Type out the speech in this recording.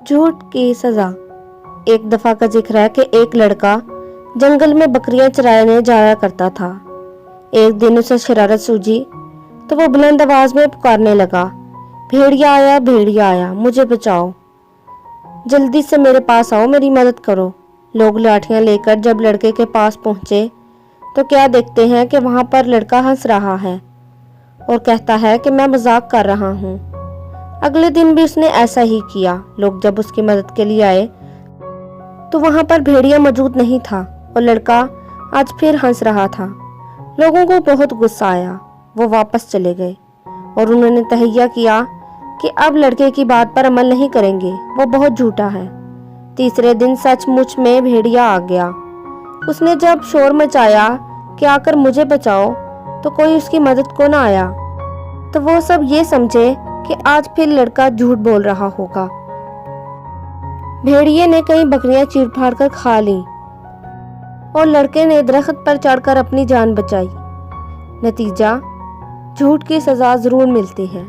جھوٹ کی سزا۔ ایک دفعہ کا ذکر ہے کہ ایک لڑکا جنگل میں بکریاں چرانے جایا کرتا تھا۔ ایک دن اسے شرارت سوجی تو وہ بلند آواز میں پکارنے لگا، بھیڑیا آیا، بھیڑیا آیا، مجھے بچاؤ، جلدی سے میرے پاس آؤ، میری مدد کرو۔ لوگ لاٹھیاں لے کر جب لڑکے کے پاس پہنچے تو کیا دیکھتے ہیں کہ وہاں پر لڑکا ہنس رہا ہے اور کہتا ہے کہ میں مذاق کر رہا ہوں۔ اگلے دن بھی اس نے ایسا ہی کیا۔ لوگ جب اس کی مدد کے لیے آئے تو وہاں پر بھیڑیا موجود نہیں تھا اور لڑکا آج پھر ہنس رہا تھا۔ لوگوں کو بہت غصہ آیا، وہ واپس چلے گئے اور انہوں نے تہیہ کیا کہ اب لڑکے کی بات پر عمل نہیں کریں گے، وہ بہت جھوٹا ہے۔ تیسرے دن سچ مچ میں بھیڑیا آ گیا۔ اس نے جب شور مچایا کہ آ کر مجھے بچاؤ تو کوئی اس کی مدد کو نہ آیا، تو وہ سب یہ سمجھے کہ آج پھر لڑکا جھوٹ بول رہا ہوگا۔ بھیڑیے نے کئی بکریاں چیر پھاڑ کر کھا لیں اور لڑکے نے درخت پر چڑھ کر اپنی جان بچائی۔ نتیجہ، جھوٹ کی سزا ضرور ملتی ہے۔